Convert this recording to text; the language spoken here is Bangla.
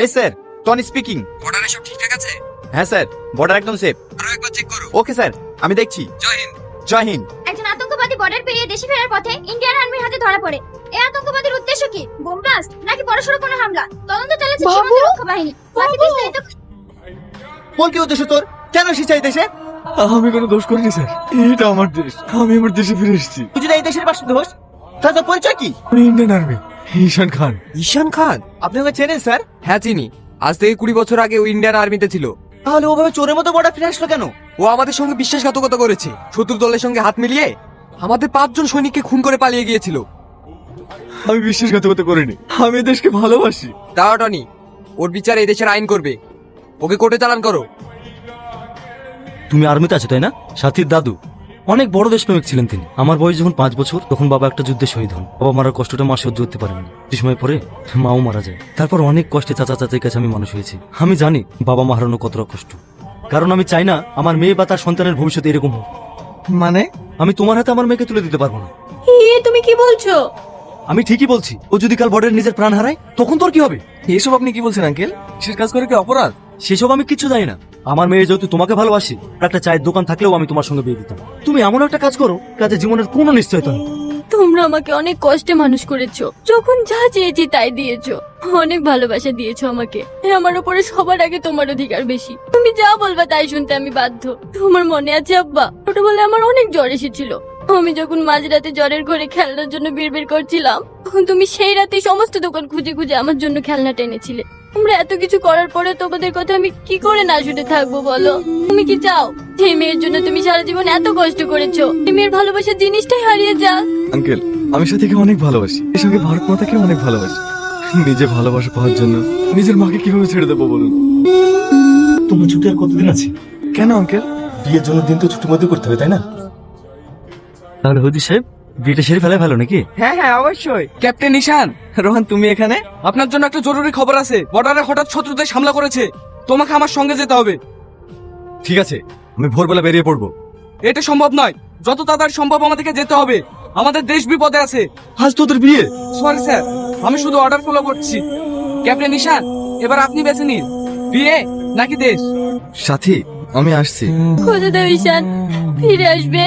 এই স্যার, টনি স্পিকিং। বর্ডারে সব ঠিকঠাক আছে? হ্যাঁ স্যার, বর্ডার একদম সেফ। আরো একবার চেক করো। ওকে স্যার, আমি দেখছি। জয় হিন্দ। জয় হিন্দ। একজন আতঙ্কবাদী বর্ডার পেরিয়ে দেশে ফেরার পথে ইন্ডিয়ান আর্মির হাতে ধরা পড়ে। এই আতঙ্কবাদীর উদ্দেশ্য কি? বোম ব্লাস্ট নাকি বড়সড় কোনো হামলা? তদন্ত চালাচ্ছে সীমান্ত রক্ষা বাহিনী। বাকি বিস্তারিত বল কি উদ্দেশ্য তোর? কেন এসেছিস এই দেশে? আমি কোনো দোষ করিনি স্যার, এটা আমার দেশ, আমি আমার দেশে ফিরে এসেছি। তুই যদি এই দেশের বাসিন্দা হোস, তাহলে তোর পরিচয় কি? আমি ইন্ডিয়ান আর্মি, ঈশান খান। ঈশান খান? আপনি ওকে চেনেন স্যার? হ্যাঁ চিনি। আজ থেকে 20 বছর আগে ও ইন্ডিয়ান আর্মিতে ছিল। তাহলে ওভাবে চোরের মতো বর্ডার ফিরে আসলো কেন? ও আমাদের সঙ্গে বিশ্বাসঘাতকতা করেছে। শত্রু দলের সঙ্গে হাত মিলিয়ে আমাদের 5 জন সৈনিককে খুন করে পালিয়ে গিয়েছিল। আমি বিশ্বাসঘাতকতা করিনি, আমি এই দেশকে ভালোবাসি। দাঁড়াও টনি, ওর বিচার এই দেশের আইন করবে। ওকে কোর্টে চালান করো। তুমি আর্মিতে আছো তাই না? সাথীর দাদু অনেক বড় দেশপ্রেমিক ছিলেন তিনি। আমার বয়স যখন 5 বছর, তখন বাবা একটা যুদ্ধে শহীদ হন। বাবা মারার কষ্টটা মা সহ্য করতে পারেননি। কিছু সময় পরে মাও মারা যায়। তারপর অনেক কষ্টে চাচা চাচির কাছে আমি মানুষ হয়েছি। আমি জানি বাবা মা হারানো কতটা কষ্ট, কারণ আমি চাই না আমার মেয়ে বা তার সন্তানের ভবিষ্যৎ এরকম হোক। মানে? আমি তোমার হাতে আমার মেয়েকে তুলে দিতে পারবো না। তুমি কি বলছো? আমি ঠিকই বলছি। ও যদি কাল বর্ডারে নিজের প্রাণ হারায়, তখন তোর কি হবে? এসব আপনি কি বলছেন আঙ্কেল? কিসের কাজ করে কি অপরাধ? সেসব আমি কিচ্ছু জানি না। আমার মেয়ে যেহেতু তোমাকে ভালোবাসি, একটা চায়ের দোকান থাকলেও আমি তোমার সঙ্গে বিয়ে দিতাম। তুমি এমন একটা কাজ করো, কাজে জীবনের কোনো নিশ্চয়তা নেই। তোমরা আমাকে অনেক কষ্টে মানুষ করেছো, যখন যা চেয়েছি তাই দিয়েছো, অনেক ভালোবাসা দিয়েছো আমাকে। আমার উপরে সবার আগে তোমার অধিকার বেশি। তুমি যা বলবা তাই শুনতে আমি বাধ্য। তোমার মনে আছে আব্বা, ছোটবেলায় আমার অনেক জ্বর এসেছিল। আমি যখন মাঝরাতে জ্বরের ঘরে খেলনার জন্য বিড়বিড় করছিলাম, তখন তুমি সেই রাতে সমস্ত দোকান খুঁজে খুঁজে আমার জন্য খেলনাটা এনেছিলে। তোমরা এত কিছু করার পরে তোমাদের কথা আমি কি করে না শুনে থাকবো বলো? তুমি কি চাও যে মেয়ের জন্য তুমি সারা জীবন এত কষ্ট করেছো, এই মেয়ের ভালোবাসার জিনিসটাই হারিয়ে যাক? আঙ্কেল, আমি সাথীকে অনেক ভালোবাসি, এর সঙ্গে ভারত মাতাকে অনেক ভালোবাসি। নিজে ভালোবাসা পাওয়ার জন্য নিজের মাকে কিভাবে ছেড়ে দেবো বলুন? তোমার ছুটি আর কতদিন আছে? কেন আঙ্কেল? বিয়ের জন্য দিন তো ছুটি মধ্যে করতে হবে তাই না? তাহলে হদি সাহেব, বিয়েটা সেরে ফেলে ভালো নাকি? হ্যাঁ হ্যাঁ অবশ্যই। ক্যাপ্টেন ঈশান, রোহান তুমি এখানে? আপনার জন্য একটা জরুরি খবর আছে। বর্ডারে হঠাৎ শত্রুদের হামলা করেছে। তোমাকে আমার সঙ্গে যেতে হবে। ঠিক আছে, আমি ভোরবেলা বেরিয়ে পড়বো। এটা সম্ভব নয়। যত তাড়াতাড়ি সম্ভব আমাদেরকে যেতে হবে। আমাদের দেশ বিপদে আছে। আজ তোদের বিয়ে? সরি স্যার, আমি শুধু অর্ডার ফলো করছি। ক্যাপ্টেন ঈশান, এবার আপনি বেছে নিন, বিয়ে নাকি দেশ। সাথী, আমি আসছি। খোঁজা দাও ঈশান, ফিরে আসবে।